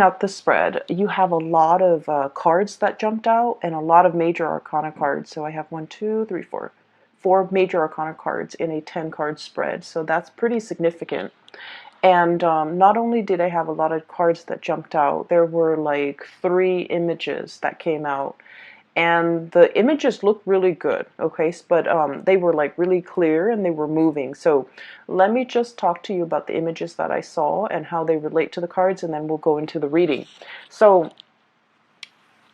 Out the spread, you have a lot of cards that jumped out and a lot of major arcana cards. So I have one, two, three, four major arcana cards in a 10 card spread. So that's pretty significant. And not only did I have a lot of cards that jumped out, there were like 3 images that came out. And the images looked really good, okay? But they were like really clear and they were moving. So let me just talk to you about the images that I saw and how they relate to the cards, and then we'll go into the reading. So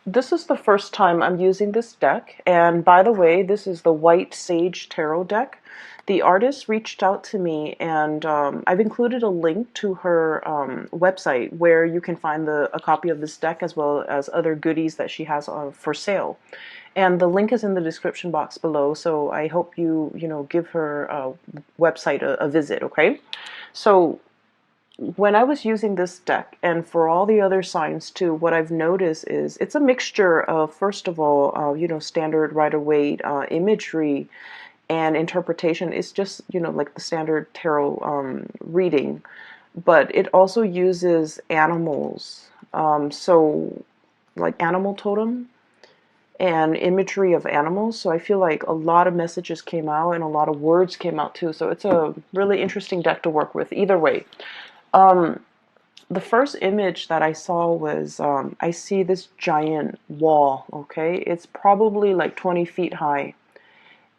this is the first time I'm using this deck, and by the way, this is the White Sage Tarot deck. The artist reached out to me, and I've included a link to her website where you can find a copy of this deck as well as other goodies that she has for sale. And the link is in the description box below, so I hope you give her website a visit, okay? So when I was using this deck, and for all the other signs too, what I've noticed is it's a mixture of, first of all, standard Rider-Waite imagery and interpretation. It's just, like the standard tarot reading, but it also uses animals. So like animal totem and imagery of animals. So I feel like a lot of messages came out and a lot of words came out too. So it's a really interesting deck to work with either way. The first image that I saw was, I see this giant wall, okay? It's probably like 20 feet high.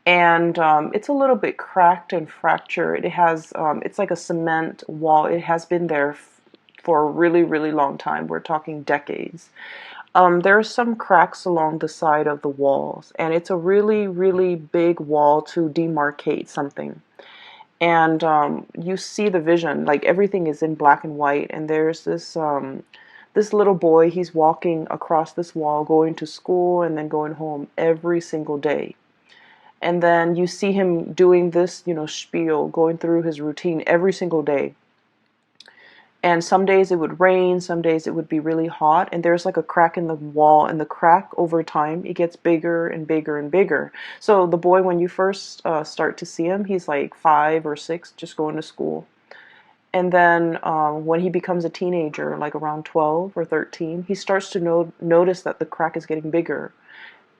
And it's a little bit cracked and fractured. It has, it's like a cement wall. It has been there for a really, really long time. We're talking decades. There are some cracks along the side of the walls, and it's a really, really big wall to demarcate something. And you see the vision, like everything is in black and white, and there's this little boy. He's walking across this wall, going to school and then going home every single day. And then you see him doing this, spiel, going through his routine every single day. And some days it would rain, some days it would be really hot, and there's like a crack in the wall, and the crack over time, it gets bigger and bigger and bigger. So the boy, when you first start to see him, he's like 5 or 6, just going to school. And then when he becomes a teenager, like around 12 or 13, he starts to notice that the crack is getting bigger.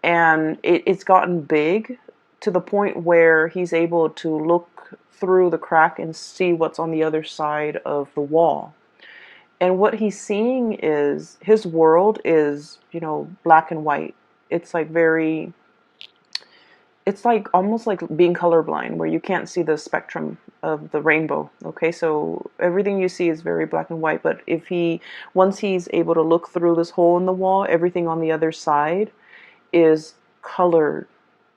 And it's gotten big to the point where he's able to look through the crack and see what's on the other side of the wall. And what he's seeing is his world is, black and white. It's like it's like almost like being colorblind, where you can't see the spectrum of the rainbow. Okay, so everything you see is very black and white, but once he's able to look through this hole in the wall, everything on the other side is colored.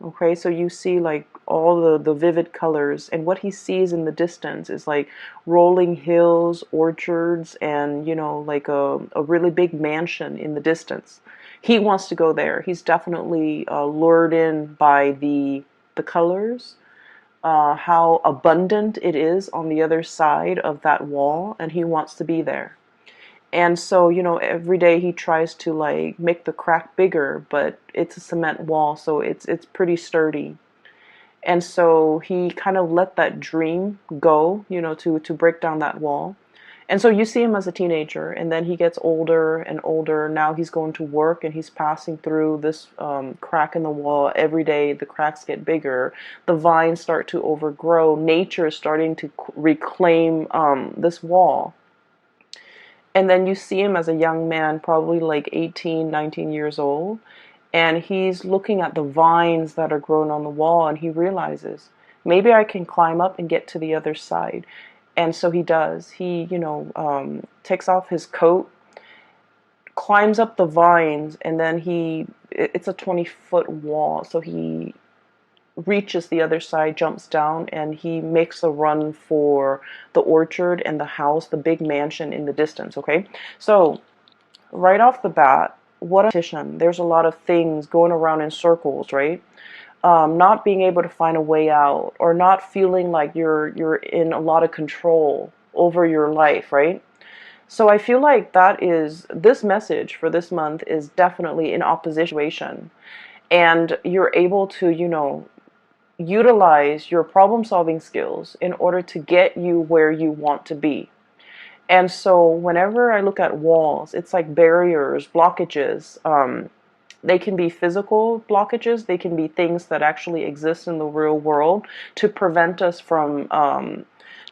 Okay, so you see like all the vivid colors, and what he sees in the distance is like rolling hills, orchards, and like a really big mansion in the distance. He wants to go there. He's definitely lured in by the colors, how abundant it is on the other side of that wall, and he wants to be there. And so, every day he tries to like make the crack bigger, but it's a cement wall, so it's pretty sturdy. And so he kind of let that dream go, to break down that wall. And so you see him as a teenager, and then he gets older and older. Now he's going to work, and he's passing through this crack in the wall every day. The cracks get bigger. The vines start to overgrow. Nature is starting to reclaim this wall. And then you see him as a young man, probably like 18, 19 years old, and he's looking at the vines that are grown on the wall, and he realizes, maybe I can climb up and get to the other side. And so he does. He, takes off his coat, climbs up the vines, and then it's a 20-foot wall, so he reaches the other side, jumps down, and he makes a run for the orchard and the house, the big mansion in the distance, okay? So right off the bat, what a competition. There's a lot of things going around in circles, right? Not being able to find a way out, or not feeling like you're in a lot of control over your life, right? So I feel like this message for this month is definitely in opposition. And you're able to, utilize your problem solving skills in order to get you where you want to be. And so whenever I look at walls, it's like barriers, blockages. They can be physical blockages. They can be things that actually exist in the real world to prevent us from,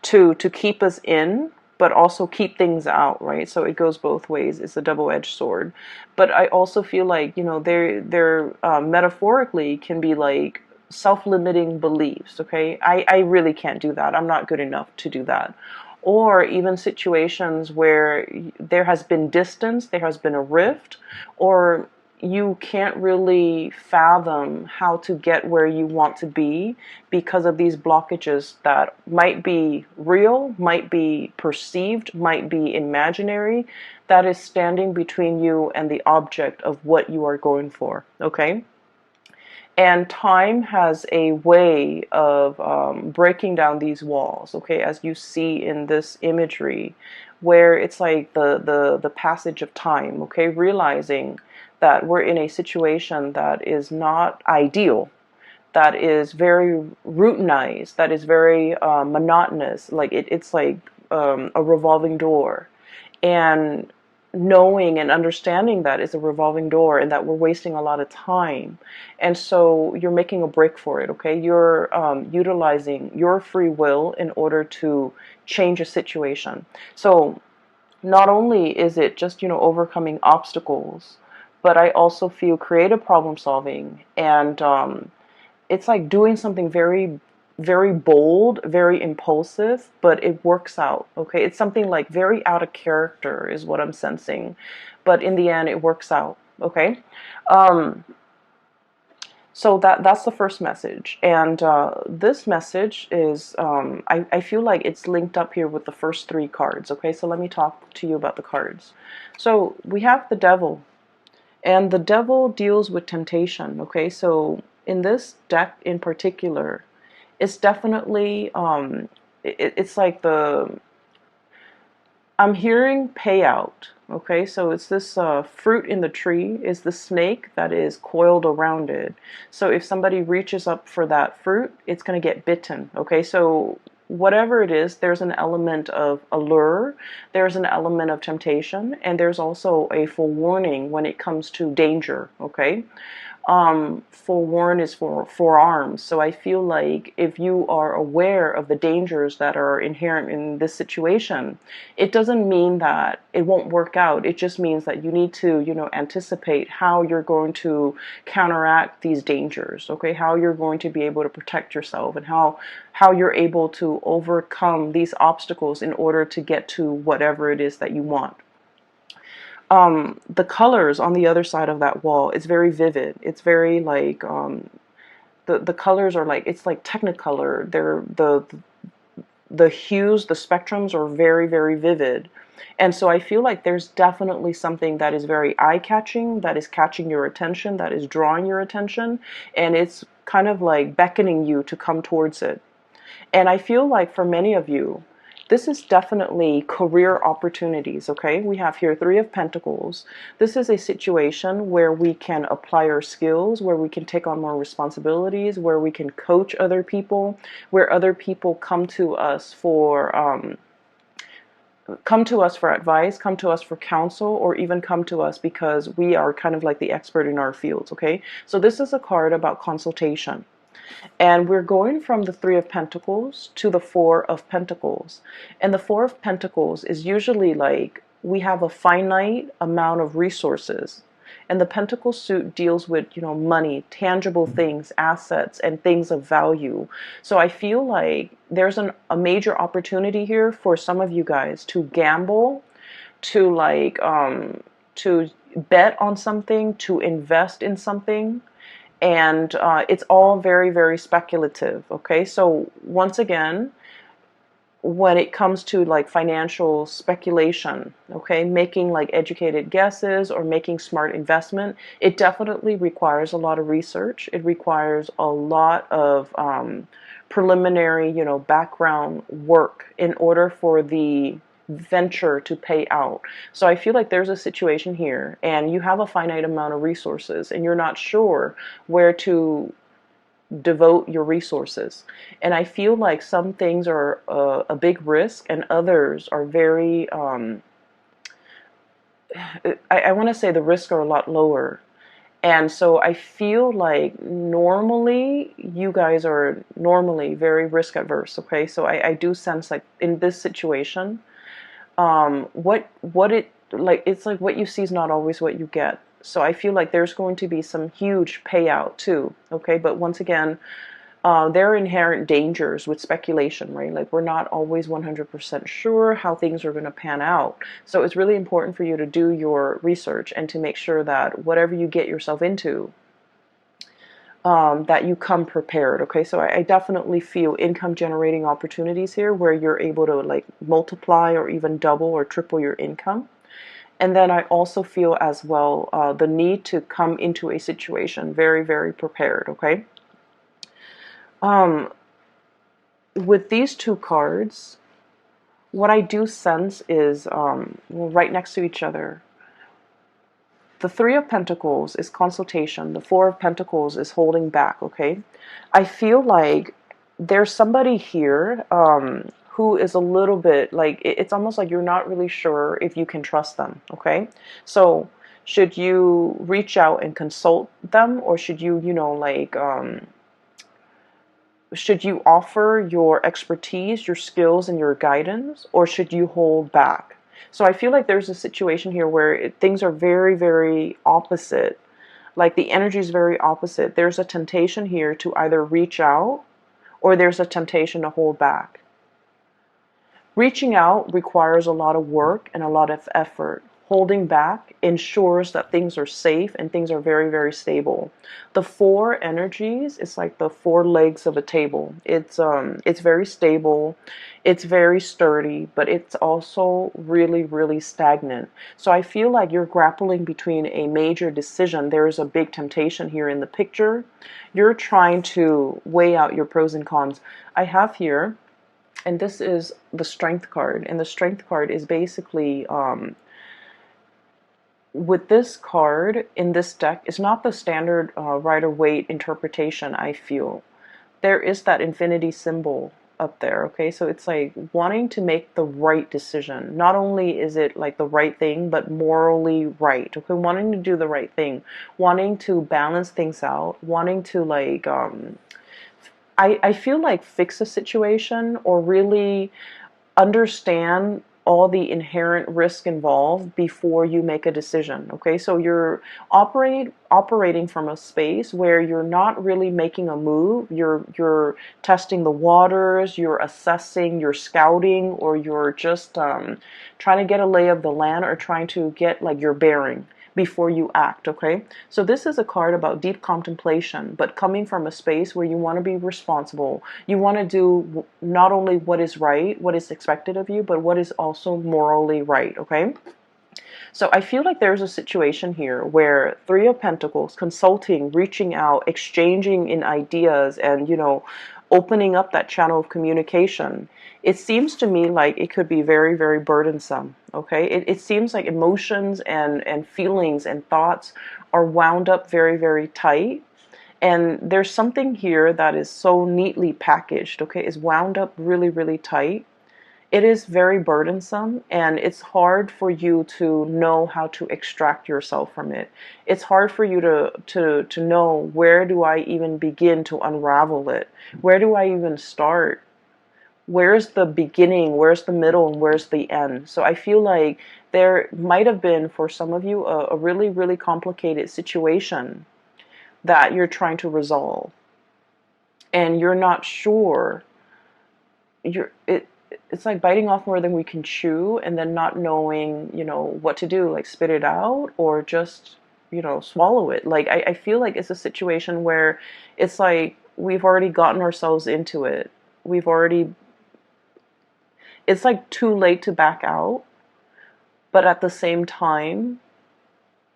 to keep us in, but also keep things out, right? So it goes both ways. It's a double-edged sword. But I also feel like, they're metaphorically can be like self-limiting beliefs, okay? I really can't do that. I'm not good enough to do that. Or even situations where there has been distance, there has been a rift, or you can't really fathom how to get where you want to be because of these blockages that might be real, might be perceived, might be imaginary, that is standing between you and the object of what you are going for, okay? And time has a way of breaking down these walls, okay, as you see in this imagery, where it's like the passage of time, okay, realizing that we're in a situation that is not ideal, that is very routinized, that is very monotonous, like it's like a revolving door. And knowing and understanding that it's a revolving door and that we're wasting a lot of time. And so you're making a break for it, okay? You're utilizing your free will in order to change a situation. So not only is it just, overcoming obstacles, but I also feel creative problem solving, and it's like doing something very, very bold, very impulsive, but it works out, okay? It's something like very out of character is what I'm sensing, but in the end it works out, okay? um, so that's the first message. And this message is, I feel like it's linked up here with the first three cards, okay? So let me talk to you about the cards. So we have the devil, and the devil deals with temptation, okay? So in this deck in particular, it's definitely, it's like I'm hearing payout, okay? So it's this fruit in the tree is the snake that is coiled around it. So if somebody reaches up for that fruit, it's going to get bitten, okay? So whatever it is, there's an element of allure, there's an element of temptation, and there's also a forewarning when it comes to danger, okay? Forewarn is for forearms. So I feel like if you are aware of the dangers that are inherent in this situation, it doesn't mean that it won't work out. It just means that you need to, anticipate how you're going to counteract these dangers, okay? How you're going to be able to protect yourself, and how you're able to overcome these obstacles in order to get to whatever it is that you want. The colors on the other side of that wall, it's very vivid. It's very like, the colors are like, it's like technicolor. They're the hues, the spectrums are very, very vivid. And so I feel like there's definitely something that is very eye-catching, that is catching your attention, that is drawing your attention, and it's kind of like beckoning you to come towards it. And I feel like for many of you, this is definitely career opportunities, okay? We have here Three of Pentacles. This is a situation where we can apply our skills, where we can take on more responsibilities, where we can coach other people, where other people come to us for advice, come to us for counsel, or even come to us because we are kind of like the expert in our fields, okay? So this is a card about consultation. And we're going from the Three of Pentacles to the Four of Pentacles. And the Four of Pentacles is usually like we have a finite amount of resources. And the Pentacle suit deals with, money, tangible things, assets, and things of value. So I feel like there's a major opportunity here for some of you guys to gamble, to like, to bet on something, to invest in something. And it's all very, very speculative, okay? So once again, when it comes to like financial speculation, okay, making like educated guesses or making smart investment, it definitely requires a lot of research. It requires a lot of preliminary, background work in order for the venture to pay out. So I feel like there's a situation here and you have a finite amount of resources and you're not sure where to devote your resources. And I feel like some things are a big risk and others are very, I want to say the risks are a lot lower. And so I feel like normally you guys are normally very risk adverse, okay? So I do sense like in this situation, what it like it's like what you see is not always what you get. So I feel like there's going to be some huge payout too, okay? But once again, there are inherent dangers with speculation, right? Like we're not always 100% sure how things are going to pan out. So it's really important for you to do your research and to make sure that whatever you get yourself into, that you come prepared. Okay, so I definitely feel income generating opportunities here where you're able to like multiply or even double or triple your income. And then I also feel as well the need to come into a situation very, very prepared. Okay. Um, with these two cards, what I do sense is, well, right next to each other, the Three of Pentacles is consultation. The Four of Pentacles is holding back, okay? I feel like there's somebody here who is a little bit, like, it's almost like you're not really sure if you can trust them, okay? So, should you reach out and consult them, or should you, should you offer your expertise, your skills, and your guidance, or should you hold back? So I feel like there's a situation here where things are very, very opposite. Like the energy is very opposite. There's a temptation here to either reach out or there's a temptation to hold back. Reaching out requires a lot of work and a lot of effort. Holding back ensures that things are safe and things are very, very stable. The four energies is like the four legs of a table. It's very stable, it's very sturdy, but it's also really, really stagnant. So I feel like you're grappling between a major decision. There is a big temptation here in the picture. You're trying to weigh out your pros and cons. I have here, and this is the Strength card, and the Strength card is basically with this card in this deck, it's not the standard Rider-Waite interpretation. I feel there is that infinity symbol up there, okay? So it's like wanting to make the right decision. Not only is it like the right thing, but morally right, okay? Wanting to do the right thing, wanting to balance things out, wanting to like I feel like fix a situation or really understand all the inherent risk involved before you make a decision. Okay, so you're operating from a space where you're not really making a move. You're testing the waters, you're assessing, you're scouting, or you're just trying to get a lay of the land or trying to get like your bearing before you act, okay? So this is a card about deep contemplation, but coming from a space where you want to be responsible. You want to do not only what is right, what is expected of you, but what is also morally right, okay? So I feel like there's a situation here where Three of Pentacles, consulting, reaching out, exchanging in ideas, and, opening up that channel of communication. It seems to me like it could be very, very burdensome, okay? It seems like emotions and feelings and thoughts are wound up very, very tight. And there's something here that is so neatly packaged, okay? Is wound up really, really tight. It is very burdensome, and it's hard for you to know how to extract yourself from it. It's hard for you to know, where do I even begin to unravel it? Where do I even start? Where's the beginning? Where's the middle? And where's the end? So I feel like there might have been, for some of you, a really, really complicated situation that you're trying to resolve. And you're not sure. It's like biting off more than we can chew, and then not knowing, what to do, like spit it out or just, swallow it. Like, I feel like it's a situation where it's like we've already gotten ourselves into it. It's like too late to back out, but at the same time,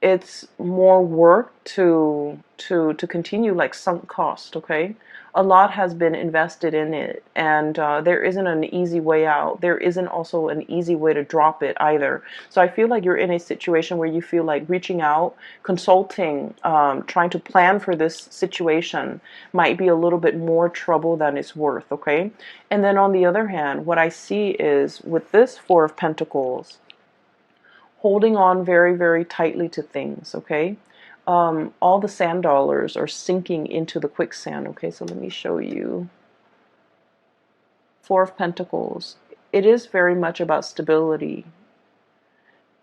it's more work to continue, like sunk cost, okay? A lot has been invested in it, and there isn't an easy way out. There isn't also an easy way to drop it either. So I feel like you're in a situation where you feel like reaching out, consulting, trying to plan for this situation might be a little bit more trouble than it's worth, okay? And then on the other hand, what I see is with this Four of Pentacles, holding on very, very tightly to things, okay? All the sand dollars are sinking into the quicksand, okay? So let me show you. Four of Pentacles. It is very much about stability,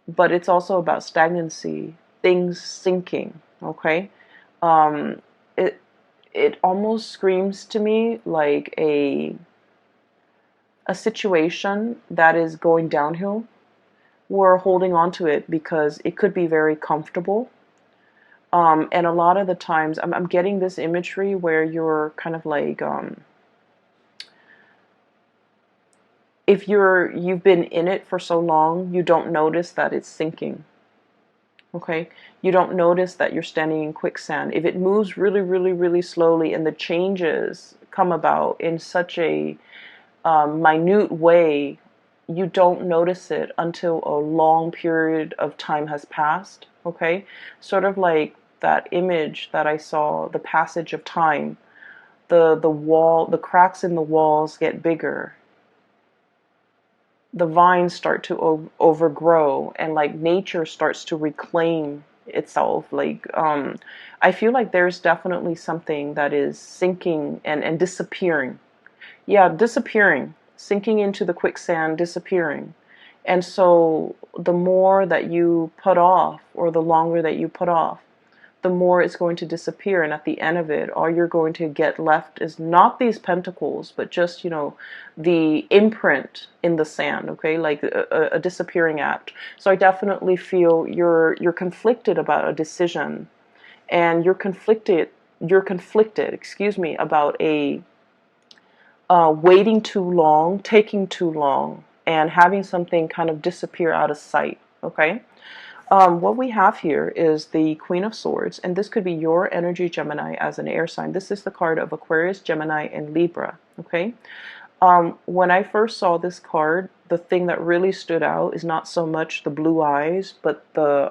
but it's also about stagnancy, things sinking, okay? Um, it it almost screams to me like a situation that is going downhill. We're holding on to it because it could be very comfortable. And a lot of the times, I'm getting this imagery where you're kind of like, if you've been in it for so long, you don't notice that it's sinking. Okay, you don't notice that you're standing in quicksand. If it moves really, really, really slowly, and the changes come about in such a minute way, you don't notice it until a long period of time has passed. Okay, sort of like that image that I saw, the passage of time. The cracks in the walls get bigger. The vines start to overgrow, and like nature starts to reclaim itself. Like I feel like there's definitely something that is sinking and disappearing. Yeah, disappearing, sinking into the quicksand, disappearing. And so the more that you put off, or the longer that you put off, the more it's going to disappear. And at the end of it, all you're going to get left is not these pentacles, but just, the imprint in the sand, okay? Like a disappearing act. So I definitely feel you're conflicted about a decision, and you're conflicted, excuse me, about a waiting too long, taking too long, and having something kind of disappear out of sight, okay? What we have here is the Queen of Swords, and this could be your energy, Gemini, as an air sign. This is the card of Aquarius, Gemini, and Libra, okay? When I first saw this card, the thing that really stood out is not so much the blue eyes, but the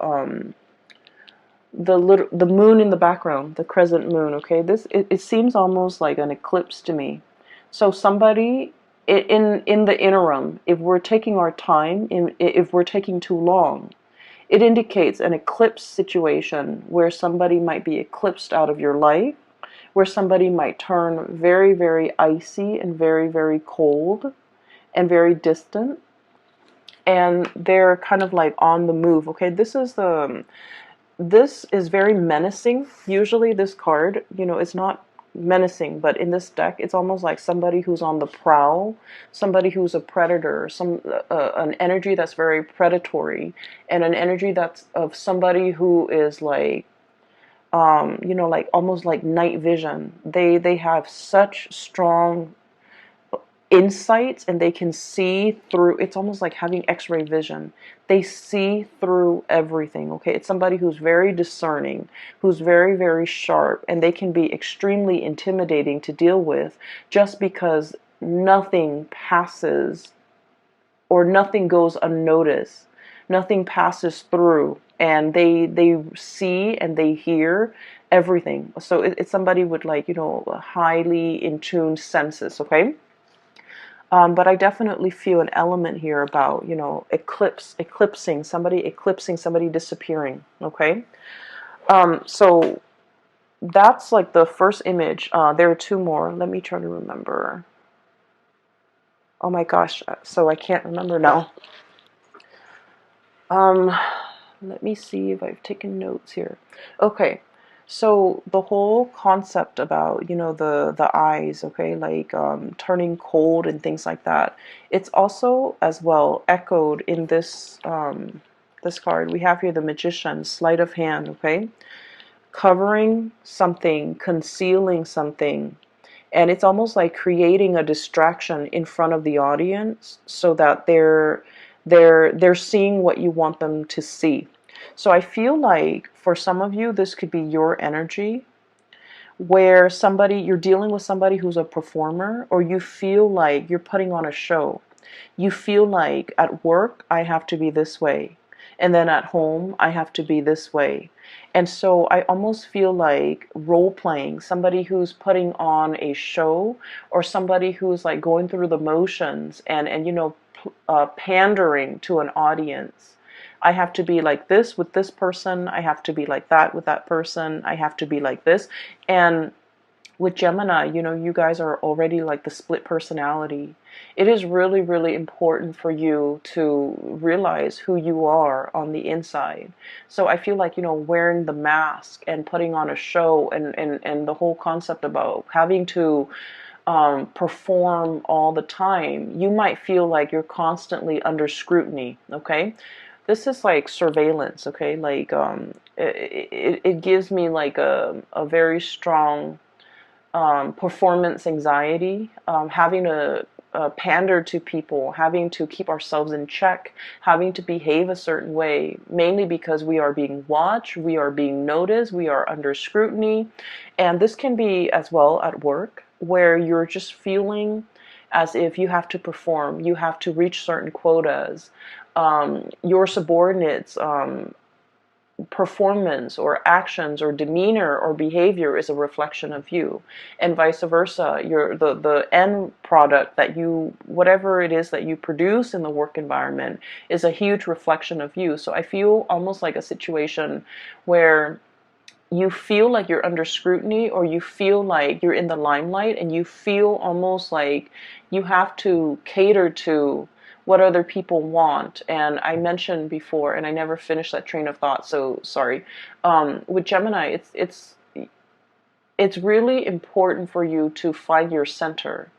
moon in the background, the crescent moon, okay? It seems almost like an eclipse to me. So somebody in the interim, if we're taking our time, if we're taking too long, it indicates an eclipse situation where somebody might be eclipsed out of your life, where somebody might turn very, very icy and very, very cold and very distant, and they're kind of like on the move. Okay, this is very menacing. Usually this card, it's not menacing, but in this deck, it's almost like somebody who's on the prowl, somebody who's a predator, an energy that's very predatory, and an energy that's of somebody who is like, like almost like night vision. They have such strong insights, and they can see through. It's almost like having x-ray vision. They see through everything. Okay, it's somebody who's very discerning, who's very, very sharp, and they can be extremely intimidating to deal with, just because nothing passes, or nothing goes unnoticed, nothing passes through, and they see and they hear everything. So it's somebody with, like, highly in tuned senses. Okay. But I definitely feel an element here about, eclipsing, somebody disappearing, okay? So that's like the first image. There are two more. Let me try to remember. Oh my gosh, so I can't remember now. Let me see if I've taken notes here. Okay. So the whole concept about, the eyes, okay, like turning cold and things like that, it's also as well echoed in this card. We have here the Magician, sleight of hand, okay, covering something, concealing something, and it's almost like creating a distraction in front of the audience so that they're seeing what you want them to see. So I feel like for some of you, this could be your energy where you're dealing with somebody who's a performer, or you feel like you're putting on a show. You feel like at work, I have to be this way. And then at home, I have to be this way. And so I almost feel like role playing, somebody who's putting on a show, or somebody who's like going through the motions and pandering to an audience. I have to be like this with this person. I have to be like that with that person. I have to be like this. And with Gemini, you guys are already like the split personality. It is really, really important for you to realize who you are on the inside. So I feel like, wearing the mask and putting on a show, and the whole concept about having to perform all the time, you might feel like you're constantly under scrutiny, okay? This is like surveillance, okay? Like, it gives me like a very strong performance anxiety, having to pander to people, having to keep ourselves in check, having to behave a certain way, mainly because we are being watched, we are being noticed, we are under scrutiny. And this can be as well at work, where you're just feeling as if you have to perform, you have to reach certain quotas. Your subordinates performance or actions or demeanor or behavior is a reflection of you, and vice versa. The end product that you, whatever it is that you produce in the work environment, is a huge reflection of you. So I feel almost like a situation where you feel like you're under scrutiny, or you feel like you're in the limelight, and you feel almost like you have to cater to what other people want. And I mentioned before, and I never finished that train of thought, so sorry. With Gemini, it's really important for you to find your center,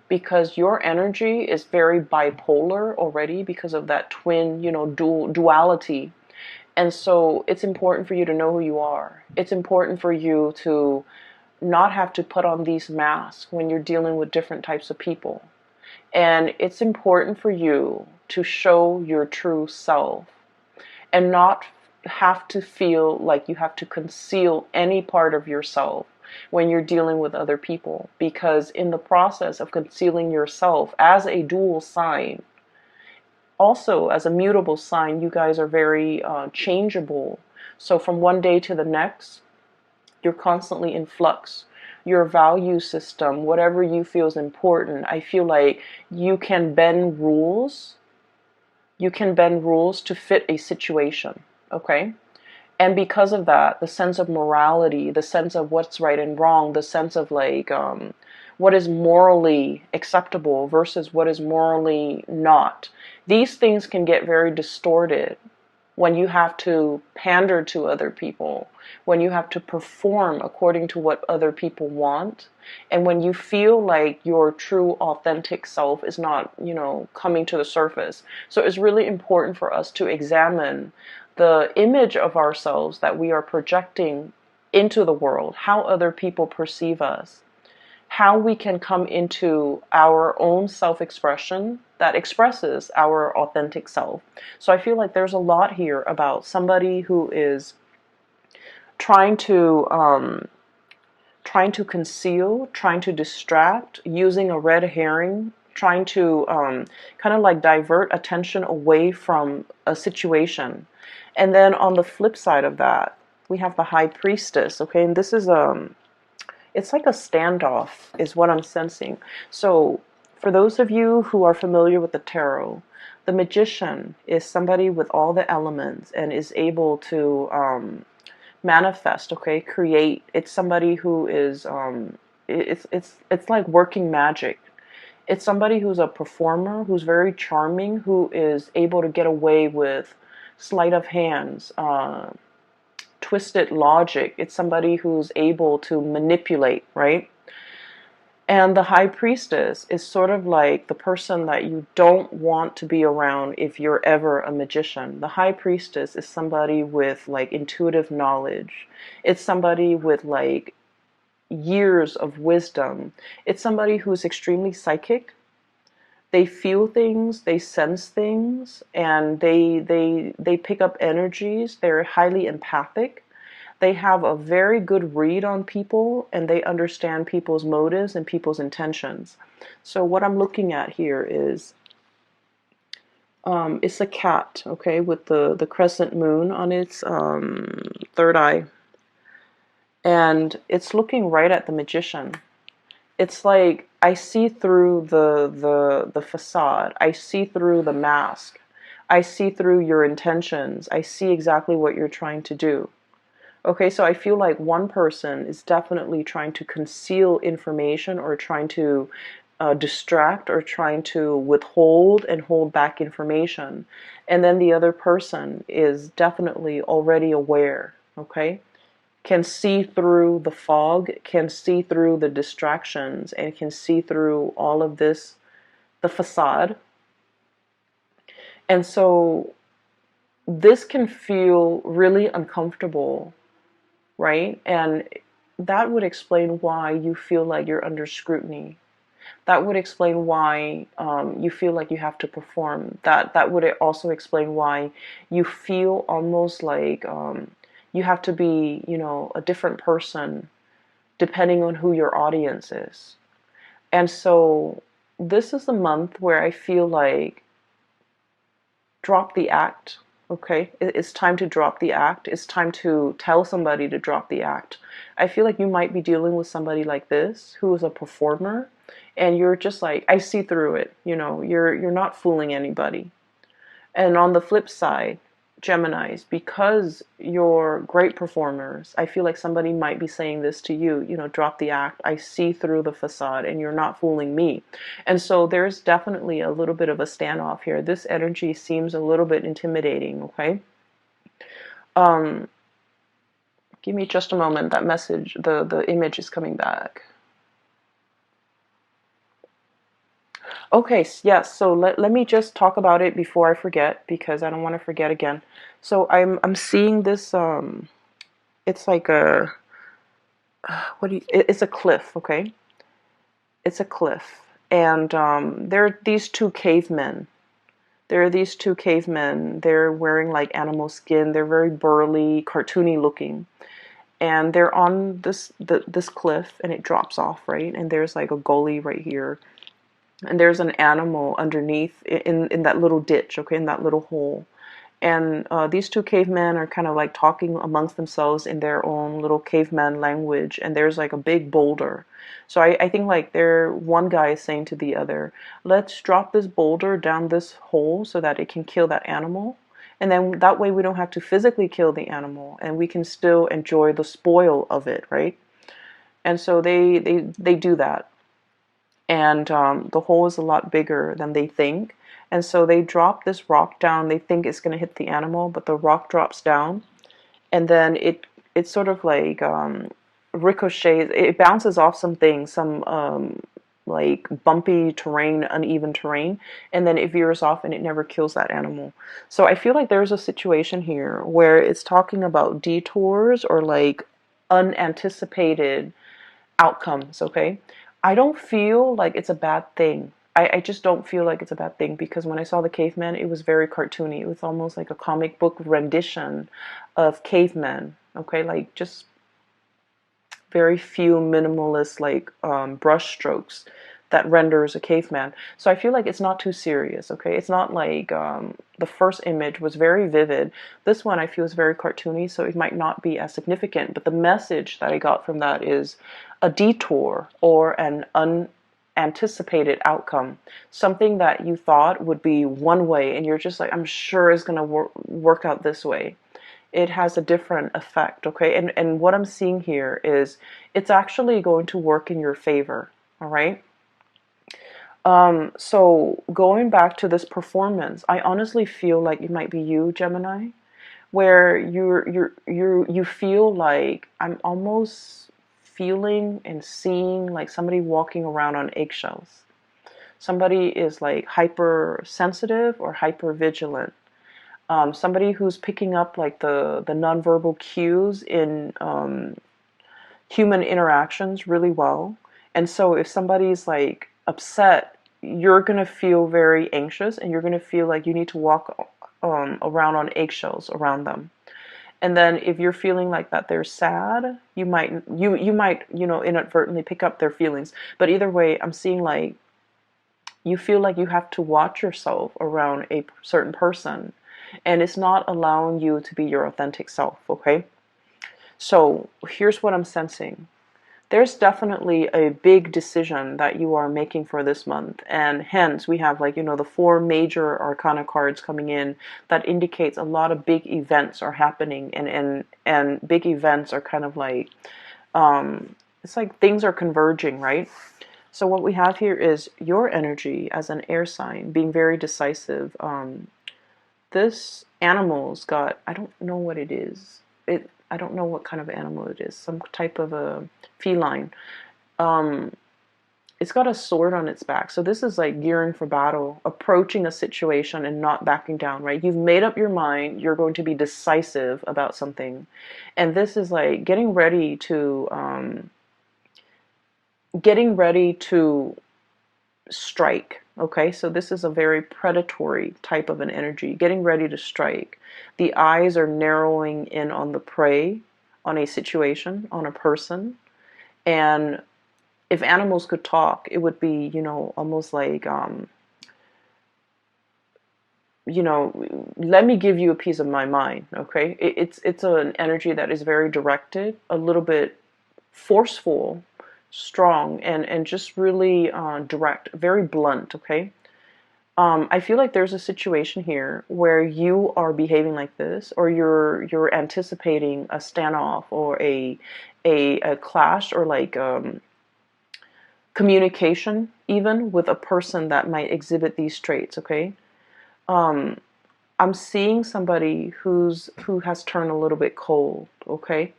because your energy is very bipolar already because of that twin, duality. And so it's important for you to know who you are. It's important for you to not have to put on these masks when you're dealing with different types of people. And it's important for you to show your true self, and not have to feel like you have to conceal any part of yourself when you're dealing with other people. Because in the process of concealing yourself as a dual sign, also as a mutable sign, you guys are very changeable. So from one day to the next, you're constantly in flux. Your value system, whatever you feel is important, I feel like you can bend rules. You can bend rules to fit a situation, okay? And because of that, the sense of morality, the sense of what's right and wrong, the sense of like what is morally acceptable versus what is morally not, these things can get very distorted when you have to pander to other people, when you have to perform according to what other people want, and when you feel like your true authentic self is not, coming to the surface. So it's really important for us to examine the image of ourselves that we are projecting into the world, how other people perceive us, how we can come into our own self-expression that expresses our authentic self. So I feel like there's a lot here about somebody who is trying to conceal, trying to distract, using a red herring, trying to kind of like divert attention away from a situation. And then on the flip side of that, we have the High Priestess, okay? And this is it's like a standoff is what I'm sensing. So for those of you who are familiar with the tarot, the Magician is somebody with all the elements and is able to manifest, okay, create. It's somebody who is it's like working magic. It's somebody who's a performer, who's very charming, who is able to get away with sleight of hands, twisted logic. It's somebody who's able to manipulate, right? And the High Priestess is sort of like the person that you don't want to be around if you're ever a magician. The High Priestess is somebody with like intuitive knowledge. It's somebody with like years of wisdom. It's somebody who's extremely psychic. They feel things, they sense things, and they pick up energies. They're highly empathic. They have a very good read on people, and they understand people's motives and people's intentions. So what I'm looking at here is it's a cat, okay, with the crescent moon on its third eye, and it's looking right at the magician. It's like I see through the facade. I see through the mask. I see through your intentions. I see exactly what you're trying to do. Okay, so I feel like one person is definitely trying to conceal information, or trying to distract, or trying to withhold and hold back information. And then the other person is definitely already aware, okay? Can see through the fog, can see through the distractions, and can see through all of this, the facade. And so this can feel really uncomfortable, right? And that would explain why you feel like you're under scrutiny. That would explain why you feel like you have to perform. That would also explain why you feel almost like you have to be, a different person depending on who your audience is. And so this is the month where I feel like drop the act. Okay, it's time to drop the act. It's time to tell somebody to drop the act. I feel like you might be dealing with somebody like this who is a performer, and you're just like, I see through it. You're not fooling anybody. And on the flip side, Geminis, because you're great performers, I feel like somebody might be saying this to you, drop the act. I see through the facade, and you're not fooling me. And so there's definitely a little bit of a standoff here. This energy seems a little bit intimidating, okay? Um, Give me just a moment. That message, the image is coming back. Okay, yes, so let me just talk about it before I forget, because I don't want to forget again. So I'm seeing this it's like a it's a cliff, okay? It's a cliff. And there are these two cavemen. There are these two cavemen. They're wearing like animal skin. They're very burly, cartoony looking. And they're on this cliff, and it drops off, right? And there's like a gully right here. And there's an animal underneath in that little ditch, okay, in that little hole. And these two cavemen are kind of like talking amongst themselves in their own little caveman language. And there's like a big boulder. So I think like one guy is saying to the other, let's drop this boulder down this hole so that it can kill that animal. And then that way we don't have to physically kill the animal, and we can still enjoy the spoil of it, right? And so they do that. And the hole is a lot bigger than they think. And so they drop this rock down. They think it's going to hit the animal, but the rock drops down, and then it sort of like ricochets. It bounces off some things, some like bumpy terrain, uneven terrain, and then it veers off, and it never kills that animal. So I feel like there's a situation here where it's talking about detours, or like unanticipated outcomes, okay? I don't feel like it's a bad thing. I just don't feel like it's a bad thing, because when I saw the caveman, it was very cartoony. It was almost like a comic book rendition of cavemen, okay? Like just very few minimalist like brush strokes that renders a caveman. So I feel like it's not too serious, okay? It's not like the first image was very vivid. This one I feel is very cartoony, so it might not be as significant. But the message that I got from that is a detour, or an unanticipated outcome. Something that you thought would be one way, and you're just like, I'm sure it's going to work out this way. It has a different effect, okay? And what I'm seeing here is it's actually going to work in your favor, all right? So going back to this performance, I honestly feel like it might be you, Gemini, where you feel like, I'm almost feeling and seeing like somebody walking around on eggshells. Somebody is like hypersensitive or hyper vigilant. Somebody who's picking up like the nonverbal cues in human interactions really well. And so if somebody's like upset, you're going to feel very anxious, and you're going to feel like you need to walk around on eggshells around them. And then if you're feeling like that they're sad, you might inadvertently pick up their feelings. But either way, I'm seeing like you feel like you have to watch yourself around a certain person, and it's not allowing you to be your authentic self, okay? So here's what I'm sensing. There's definitely a big decision that you are making for this month, and hence we have, like, the four major arcana cards coming in. That indicates a lot of big events are happening, and big events are kind of like, it's like things are converging, right? So what we have here is your energy as an air sign being very decisive. This animal's got, I don't know what it is. I don't know what kind of animal it is. Some type of a feline. It's got a sword on its back. So this is like gearing for battle, approaching a situation and not backing down, right? You've made up your mind. You're going to be decisive about something. And this is like getting ready to strike. Okay, so this is a very predatory type of an energy, getting ready to strike. The eyes are narrowing in on the prey, on a situation, on a person. And if animals could talk, it would be, almost like, let me give you a piece of my mind. Okay, it's an energy that is very directed, a little bit forceful, strong, and just really direct, very blunt. Okay. I feel like there's a situation here where you are behaving like this, or you're anticipating a standoff or a clash, or like communication even with a person that might exhibit these traits. Okay, I'm seeing somebody who has turned a little bit cold. Okay,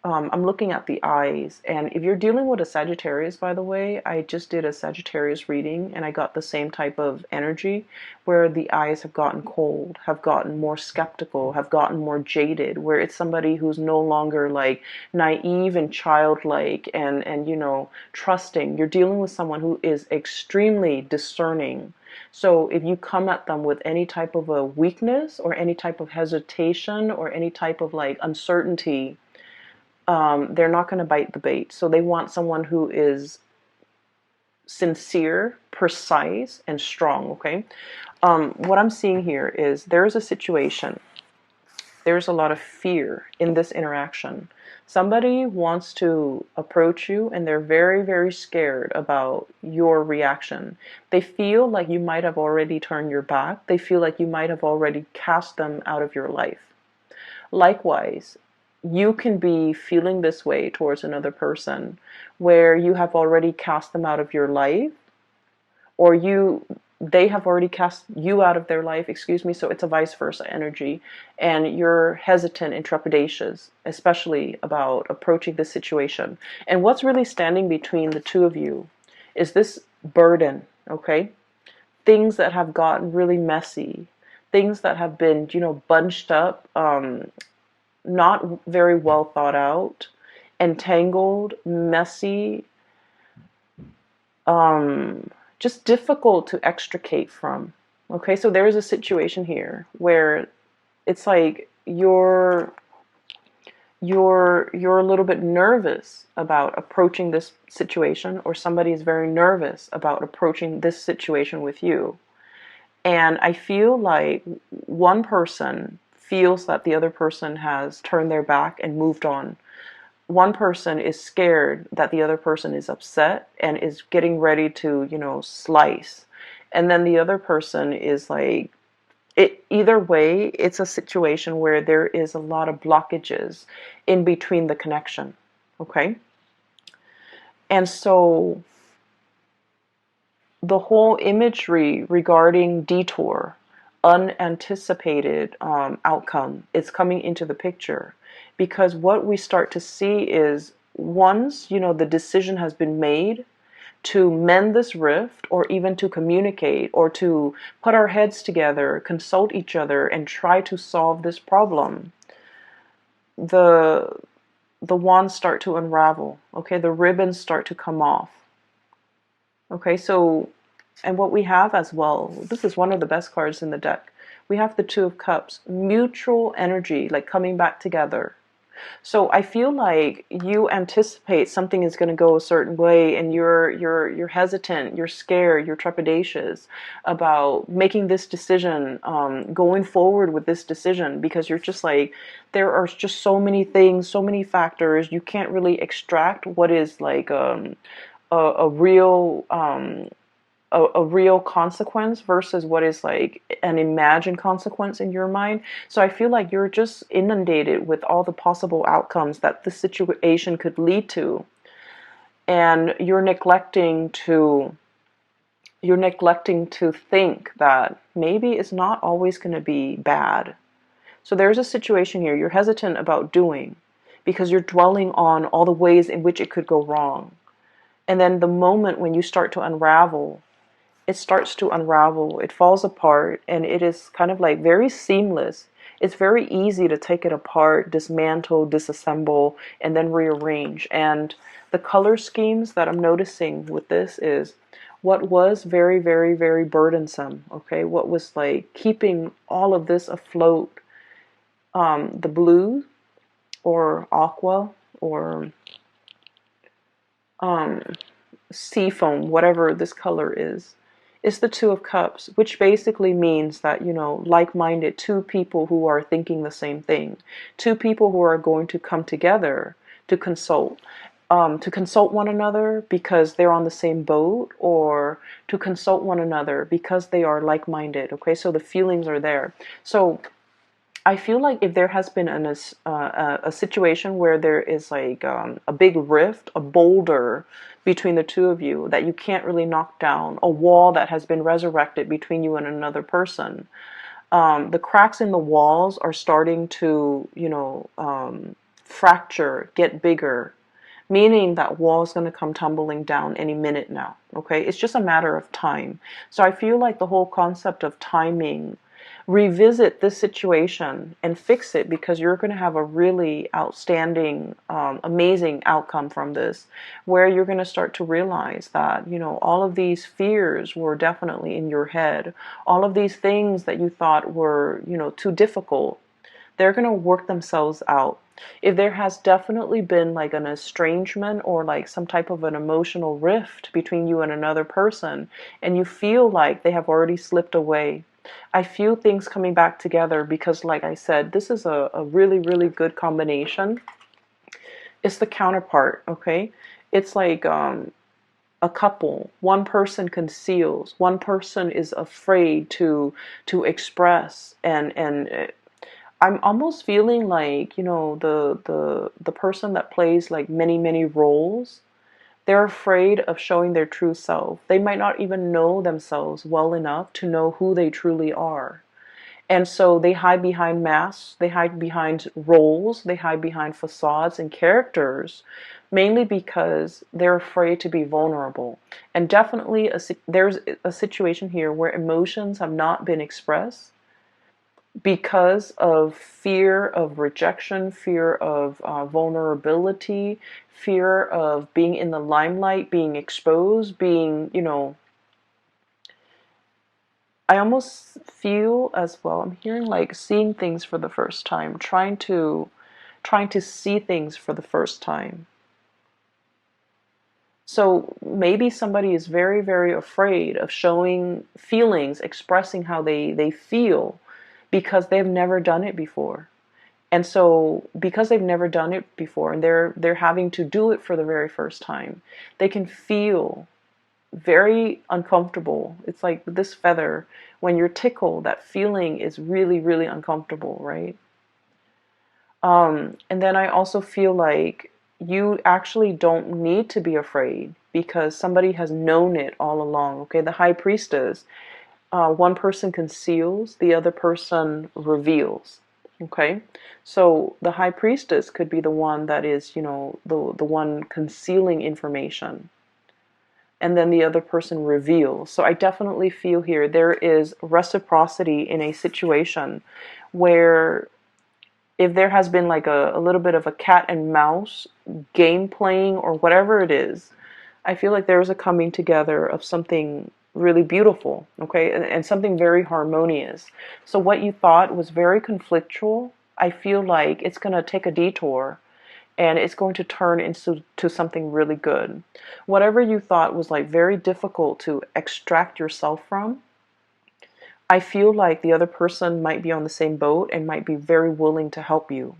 I'm looking at the eyes, and if you're dealing with a Sagittarius, by the way, I just did a Sagittarius reading, and I got the same type of energy where the eyes have gotten cold, have gotten more skeptical, have gotten more jaded, where it's somebody who's no longer like naive and childlike and trusting. You're dealing with someone who is extremely discerning. So if you come at them with any type of a weakness or any type of hesitation or any type of like uncertainty, they're not going to bite the bait. So they want someone who is sincere, precise, and strong. Okay. What I'm seeing here is there's a situation. There's a lot of fear in this interaction. Somebody wants to approach you and they're very, very scared about your reaction. They feel like you might have already turned your back. They feel like you might have already cast them out of your life. Likewise, you can be feeling this way towards another person where you have already cast them out of your life, or they have already cast you out of their life, excuse me. So it's a vice versa energy, and you're hesitant and trepidatious, especially about approaching this situation. And what's really standing between the two of you is this burden. Okay, things that have gotten really messy, things that have been bunched up, not very well thought out, entangled, messy, just difficult to extricate from. Okay, so there's a situation here where it's like you're a little bit nervous about approaching this situation, or somebody is very nervous about approaching this situation with you. And I feel like one person feels that the other person has turned their back and moved on. One person is scared that the other person is upset and is getting ready to, slice. And then the other person is like, either way, it's a situation where there is a lot of blockages in between the connection. Okay? And so the whole imagery regarding detour, unanticipated outcome, is coming into the picture, because what we start to see is once the decision has been made to mend this rift, or even to communicate, or to put our heads together, consult each other, and try to solve this problem, the wands start to unravel. Okay, the ribbons start to come off. Okay, so, and what we have as well, this is one of the best cards in the deck. We have the Two of Cups, mutual energy, like coming back together. So I feel like you anticipate something is going to go a certain way, and you're hesitant, you're scared, you're trepidatious about making this decision, going forward with this decision, because you're just like, there are just so many things, so many factors. You can't really extract what is like a real a real consequence versus what is like an imagined consequence in your mind. So I feel like you're just inundated with all the possible outcomes that this situation could lead to, and you're neglecting to think that maybe it's not always going to be bad. So there's a situation here you're hesitant about doing because you're dwelling on all the ways in which it could go wrong. And then the moment when you start to unravel, it starts to unravel, it falls apart, and it is kind of like very seamless. It's very easy to take it apart, dismantle, disassemble, and then rearrange. And the color schemes that I'm noticing with this is what was very, very, very burdensome, okay? What was like keeping all of this afloat, the blue or aqua or sea foam, whatever this color is the Two of Cups, which basically means that, like-minded, two people who are thinking the same thing, two people who are going to come together to consult one another because they're on the same boat, or to consult one another because they are like-minded. Okay, so the feelings are there. So I feel like if there has been a situation where there is like a big rift, a boulder between the two of you that you can't really knock down, a wall that has been resurrected between you and another person, the cracks in the walls are starting to, fracture, get bigger, meaning that wall is going to come tumbling down any minute now. Okay, it's just a matter of time. So I feel like the whole concept of timing, revisit this situation and fix it, because you're going to have a really outstanding, amazing outcome from this, where you're going to start to realize that, all of these fears were definitely in your head. All of these things that you thought were, too difficult, they're going to work themselves out. If there has definitely been like an estrangement or like some type of an emotional rift between you and another person, and you feel like they have already slipped away, I feel things coming back together, because like I said, this is a really, really good combination. It's the counterpart, okay? It's like a couple. One person conceals, one person is afraid to express, and I'm almost feeling like, the person that plays like many, many roles, they're afraid of showing their true self. They might not even know themselves well enough to know who they truly are. And so they hide behind masks, they hide behind roles, they hide behind facades and characters, mainly because they're afraid to be vulnerable. And definitely there's a situation here where emotions have not been expressed because of fear of rejection, fear of vulnerability, fear of being in the limelight, being exposed, being, I almost feel as well, I'm hearing like seeing things for the first time, trying to see things for the first time. So maybe somebody is very, very afraid of showing feelings, expressing how they feel, because they've never done it before. And so because they've never done it before, and they're having to do it for the very first time, they can feel very uncomfortable. It's like this feather, when you're tickled, that feeling is really, really uncomfortable, right? And then I also feel like you actually don't need to be afraid, because somebody has known it all along. Okay, the High Priestess, one person conceals, the other person reveals. Okay, so the High Priestess could be the one that is, the one concealing information, and then the other person reveals. So I definitely feel here there is reciprocity in a situation where, if there has been like a little bit of a cat and mouse game playing or whatever it is, I feel like there is a coming together of something really beautiful, okay, and something very harmonious. So what you thought was very conflictual, I feel like it's going to take a detour and it's going to turn into something really good. Whatever you thought was like very difficult to extract yourself from, I feel like the other person might be on the same boat and might be very willing to help you.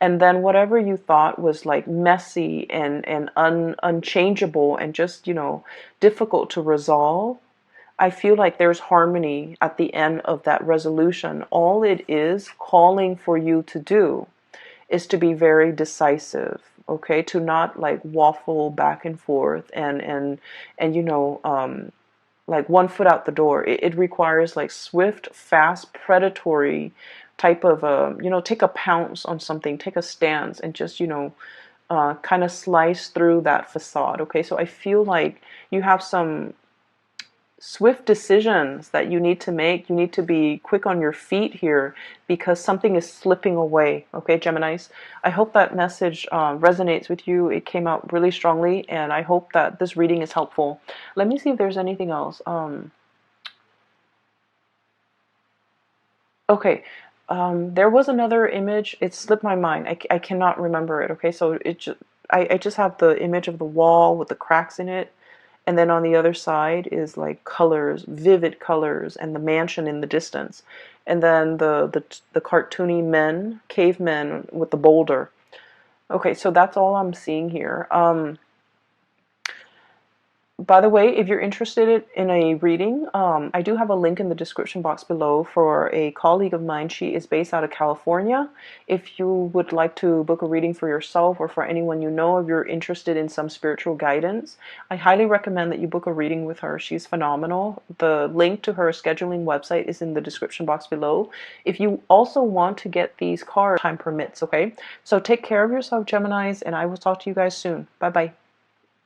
And then whatever you thought was like messy and unchangeable and just, difficult to resolve, I feel like there's harmony at the end of that resolution. All it is calling for you to do is to be very decisive, okay? To not like waffle back and forth and like one foot out the door. It requires like swift, fast, predatory type of take a pounce on something, take a stance, and just kind of slice through that facade. Okay, so I feel like you have some swift decisions that you need to make. You need to be quick on your feet here because something is slipping away. Okay, Geminis, I hope that message resonates with you. It came out really strongly, and I hope that this reading is helpful. Let me see if there's anything else. Okay, there was another image. It slipped my mind. I cannot remember it. Okay, so I just have the image of the wall with the cracks in it. And then on the other side is like colors, vivid colors, and the mansion in the distance. And then the cartoony men, cavemen with the boulder. Okay, so that's all I'm seeing here. By the way, if you're interested in a reading, I do have a link in the description box below for a colleague of mine. She is based out of California. If you would like to book a reading for yourself or for anyone you know, if you're interested in some spiritual guidance, I highly recommend that you book a reading with her. She's phenomenal. The link to her scheduling website is in the description box below. If you also want to get these cards, time permits, okay? So take care of yourself, Geminis, and I will talk to you guys soon. Bye-bye.